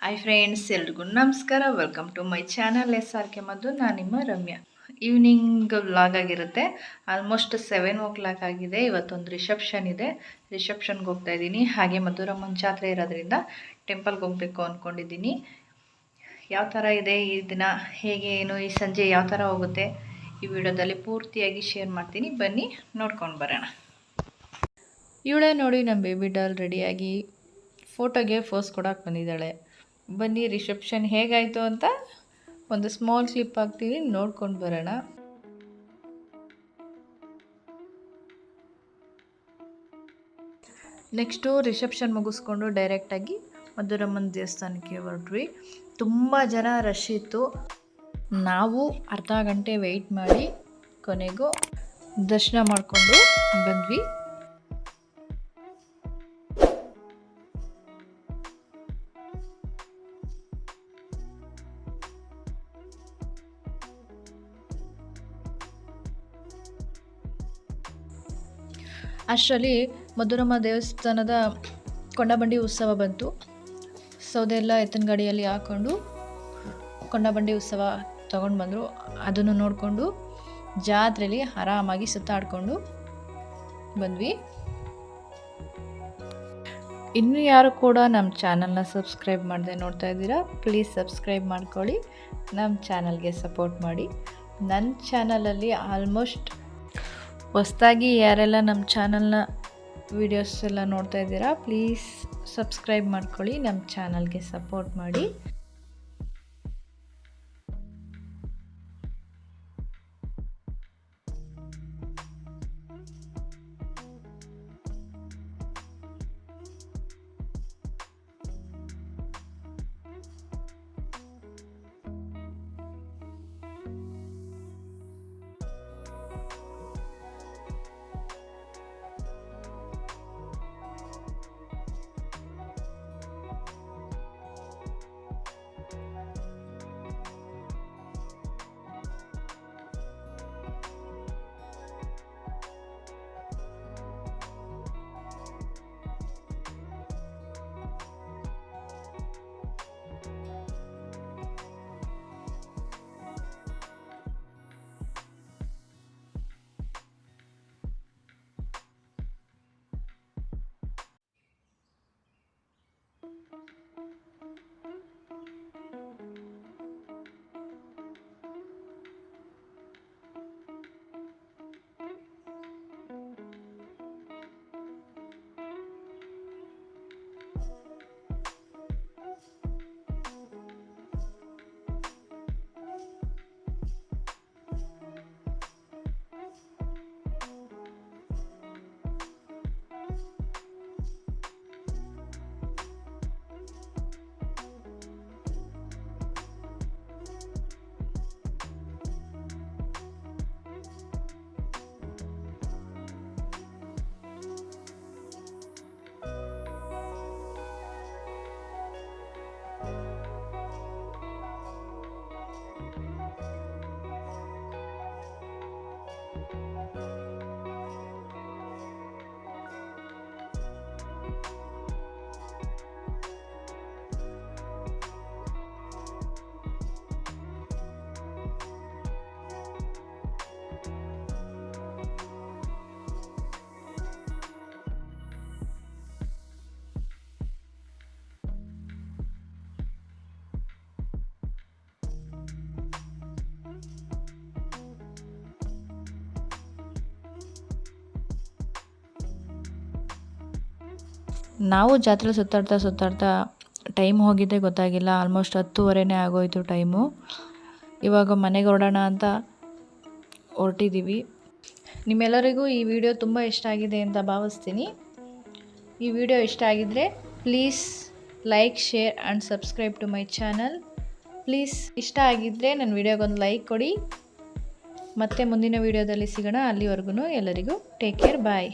Hi friends, ಎಲ್ರಿಗೂ ನಮಸ್ಕಾರ. Welcome to my channel SRK ಮದ್ದು. ನಾನು ನಿಮ್ಮ ರಮ್ಯಾ. ಈವ್ನಿಂಗ್ ವ್ಲಾಗ್ ಆಗಿರುತ್ತೆ. ಆಲ್ಮೋಸ್ಟ್ 7 o'clock ಆಗಿದೆ. ಇವತ್ತೊಂದು ರಿಸೆಪ್ಷನ್ ಇದೆ. ರಿಸೆಪ್ಷನ್ಗೆ ಹೋಗ್ತಾ ಇದ್ದೀನಿ. ಹಾಗೆ ಮಧುರಮ್ಮನ ಜಾತ್ರೆ ಇರೋದ್ರಿಂದ ಟೆಂಪಲ್ಗೆ ಹೋಗಬೇಕು ಅಂದ್ಕೊಂಡಿದ್ದೀನಿ. ಯಾವ ಥರ ಇದೆ ಈ ದಿನ, ಹೇಗೆ ಏನು, ಈ ಸಂಜೆ ಯಾವ ಥರ ಹೋಗುತ್ತೆ, ಈ ವಿಡಿಯೋದಲ್ಲಿ ಪೂರ್ತಿಯಾಗಿ ಶೇರ್ ಮಾಡ್ತೀನಿ. ಬನ್ನಿ ನೋಡ್ಕೊಂಡು ಬರೋಣ. ಇವಳೇ ನೋಡಿ, ನಮ್ಮ ಬೇಬಿ ಡಾಲ್ ರೆಡಿಯಾಗಿ ಫೋಟೋಗೆ ಫೋಸ್ ಕೊಡೋಕೆ ಬಂದಿದ್ದಾಳೆ. ಬನ್ನಿ ರಿಸೆಪ್ಷನ್ ಹೇಗಾಯಿತು ಅಂತ ಒಂದು ಸ್ಮಾಲ್ ಕ್ಲಿಪ್ ಹಾಕ್ತೀವಿ, ನೋಡ್ಕೊಂಡು ಬರೋಣ. ನೆಕ್ಸ್ಟು ರಿಸೆಪ್ಷನ್ ಮುಗಿಸ್ಕೊಂಡು ಡೈರೆಕ್ಟಾಗಿ ಮಧುರಮ್ಮನ ದೇವಸ್ಥಾನಕ್ಕೆ ಹೊರಟ್ವಿ. ತುಂಬ ಜನ ರಶ್ ಇತ್ತು. ನಾವು ಅರ್ಧ ಗಂಟೆ ವೆಯ್ಟ್ ಮಾಡಿ ಕೊನೆಗೂ ದರ್ಶನ ಮಾಡಿಕೊಂಡು ಬಂದ್ವಿ. ಅಷ್ಟರಲ್ಲಿ ಮಧುರಮ್ಮ ದೇವಸ್ಥಾನದ ಕೊಂಡಬಂಡಿ ಉತ್ಸವ ಬಂತು. ಸೌದೆ ಎಲ್ಲ ಎತ್ತಿನ ಗಾಡಿಯಲ್ಲಿ ಹಾಕ್ಕೊಂಡು ಕೊಂಡಬಂಡಿ ಉತ್ಸವ ತೊಗೊಂಡು ಬಂದರು. ಅದನ್ನು ನೋಡಿಕೊಂಡು ಜಾತ್ರೆಯಲ್ಲಿ ಆರಾಮಾಗಿ ಸುತ್ತಾಡಿಕೊಂಡು ಬಂದ್ವಿ. ಇನ್ನೂ ಯಾರು ಕೂಡ ನಮ್ಮ ಚಾನಲ್ನ ಸಬ್ಸ್ಕ್ರೈಬ್ ಮಾಡದೆ ನೋಡ್ತಾ ಇದ್ದೀರಾ, ಪ್ಲೀಸ್ ಸಬ್ಸ್ಕ್ರೈಬ್ ಮಾಡ್ಕೊಳ್ಳಿ, ನಮ್ಮ ಚಾನಲ್ಗೆ ಸಪೋರ್ಟ್ ಮಾಡಿ. ನನ್ನ ಚಾನಲಲ್ಲಿ ಆಲ್ಮೋಸ್ಟ್ ಹೊಸದಾಗಿ ಯಾರೆಲ್ಲ ನಮ್ಮ ಚಾನಲ್ನ ವೀಡಿಯೋಸ್ ಎಲ್ಲ ನೋಡ್ತಾ ಇದ್ದೀರಾ, ಪ್ಲೀಸ್ ಸಬ್ಸ್ಕ್ರೈಬ್ ಮಾಡ್ಕೊಳ್ಳಿ, ನಮ್ಮ ಚಾನಲ್ಗೆ ಸಪೋರ್ಟ್ ಮಾಡಿ. ನಾವು ಜಾತ್ರೆ ಸುತ್ತಾಡ್ತಾ ಟೈಮ್ ಹೋಗಿದ್ದೇ ಗೊತ್ತಾಗಿಲ್ಲ. ಆಲ್ಮೋಸ್ಟ್ 10:30 ಆಗೋಯಿತು ಟೈಮು. ಇವಾಗ ಮನೆಗೆ ಹೊರಡೋಣ ಅಂತ ಹೊರಟಿದ್ದೀವಿ. ನಿಮ್ಮೆಲ್ಲರಿಗೂ ಈ ವಿಡಿಯೋ ತುಂಬ ಇಷ್ಟ ಆಗಿದೆ ಅಂತ ಭಾವಿಸ್ತೀನಿ. ಈ ವಿಡಿಯೋ ಇಷ್ಟ ಆಗಿದ್ದರೆ please like, share and subscribe to my channel. Please ಇಷ್ಟ ಆಗಿದ್ದರೆ ನನ್ನ ವಿಡಿಯೋಗೊಂದು ಲೈಕ್ ಕೊಡಿ. ಮತ್ತೆ ಮುಂದಿನ ವಿಡಿಯೋದಲ್ಲಿ ಸಿಗೋಣ. ಅಲ್ಲಿವರೆಗೂ ಎಲ್ಲರಿಗೂ ಟೇಕ್ ಕೇರ್, ಬಾಯ್.